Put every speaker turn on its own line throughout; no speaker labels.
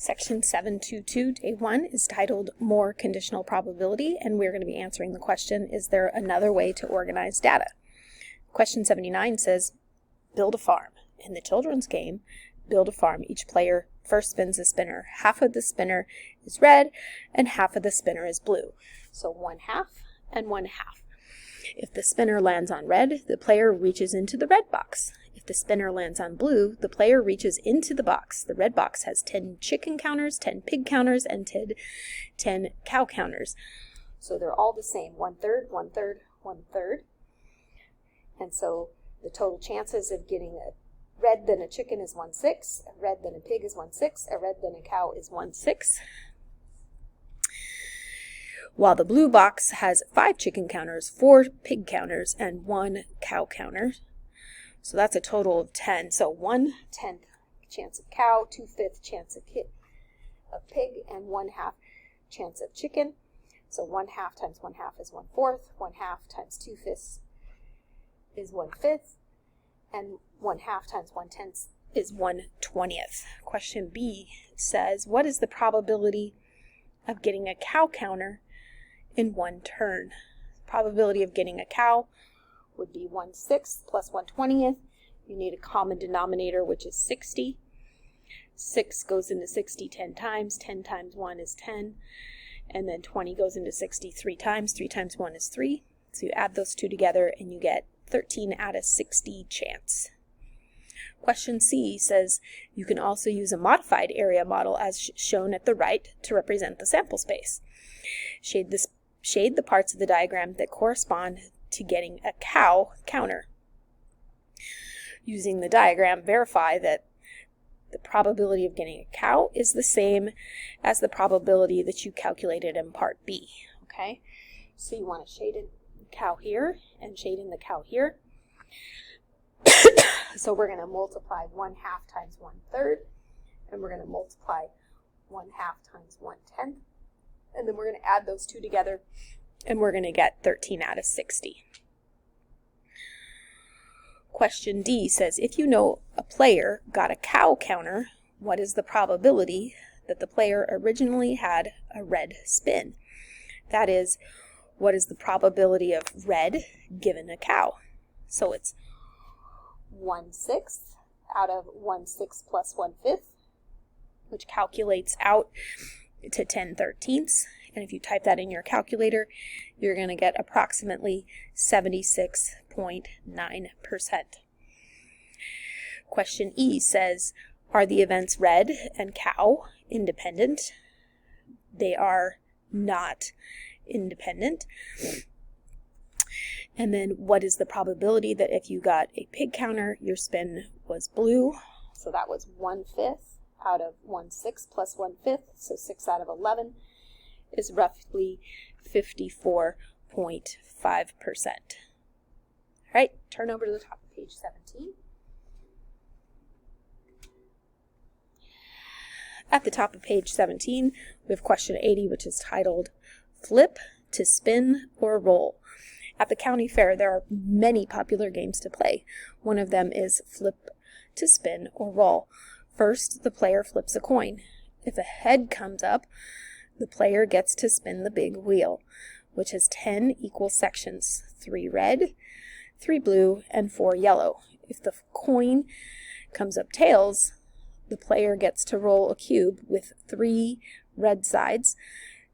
Section 722, Day 1 is titled More Conditional Probability, and we're going to be answering the question, is there another way to organize data? Question 79 says, build a farm. In the children's game, build a farm. Each player first spins a spinner. Half of the spinner is red and half of the spinner is blue. So 1/2 and 1/2. If the spinner lands on red, the player reaches into the red box. If the spinner lands on blue, the player reaches into the box. The red box has 10 chicken counters, 10 pig counters, and 10 cow counters. So they're all the same, 1/3, 1/3, 1/3. And so the total chances of getting a red than a chicken is 1/6, a red than a pig is 1/6, a red than a cow is 1/6. While the blue box has 5 chicken counters, 4 pig counters, and 1 cow counter. So that's a total of 10. So 1/10 chance of cow, 2/5 chance of pig, and 1/2 chance of chicken. So 1/2 times 1/2 is 1/4. 1/2 times 2/5 is 1/5. And 1/2 times 1/10 is 1/20. Question B says, what is the probability of getting a cow counter in one turn? Probability of getting a cow would be 1/6 plus 1/20. You need a common denominator, which is 60. 6 goes into 60 10 times. 10 times 1 is 10. And then 20 goes into 60 3 times. 3 times 1 is 3. So you add those two together and you get 13 out of 60 chance. Question C says, you can also use a modified area model as shown at the right to represent the sample space. Shade the parts of the diagram that correspond to getting a cow counter. Using the diagram, verify that the probability of getting a cow is the same as the probability that you calculated in part B. Okay, so you want to shade in the cow here and shade in the cow here. So we're going to multiply 1/2 times 1/3, and we're going to multiply 1/2 times 1/10, and then we're going to add those two together, and we're going to get 13 out of 60. Question D says, if you know a player got a cow counter, what is the probability that the player originally had a red spin? That is, what is the probability of red given a cow? So it's 1/6 out of 1/6 plus 1/5, which calculates out to 10/13. And if you type that in your calculator, you're going to get approximately 76.9%. Question E says, are the events red and cow independent? They are not independent. And then what is the probability that if you got a pig counter, your spin was blue? So that was 1/5 out of 1/6 plus 1/5, so 6 out of 11. Is roughly 54.5%. All right, turn over to the top of page 17. At the top of page 17, we have question 80, which is titled Flip to Spin or Roll. At the county fair, there are many popular games to play. One of them is Flip to Spin or Roll. First, the player flips a coin. If a head comes up, the player gets to spin the big wheel, which has 10 equal sections, 3 red, 3 blue, and 4 yellow. If the coin comes up tails, the player gets to roll a cube with 3 red sides,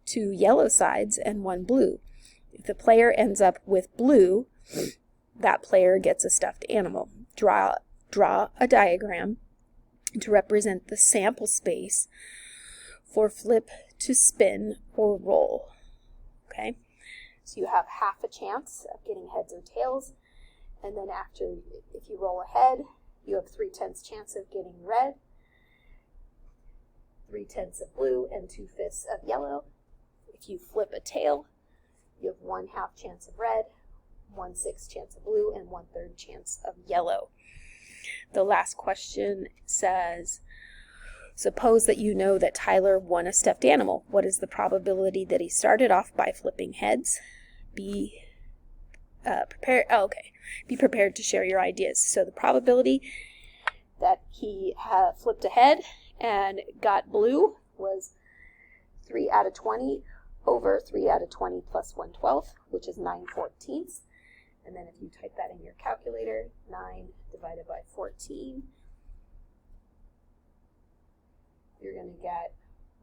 2 yellow sides, and 1 blue. If the player ends up with blue, that player gets a stuffed animal. Draw a diagram to represent the sample space for flip to spin or roll. Okay, so you have half a chance of getting heads or tails, and then after, if you roll a head, you have 3/10 chance of getting red, 3/10 of blue, and 2/5 of yellow. If you flip a tail, you have 1/2 chance of red, 1/6 chance of blue, and 1/3 chance of yellow. The last question says, suppose that you know that Tyler won a stuffed animal. What is the probability that he started off by flipping heads? Be prepared to share your ideas. So the probability that he flipped a head and got blue was 3 out of 20 over 3 out of 20 plus 1/12, which is 9/14. And then if you type that in your calculator, 9 divided by 14, you're going to get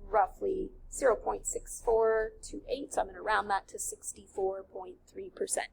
roughly 0.6428. So I'm going to round that to 64.3%.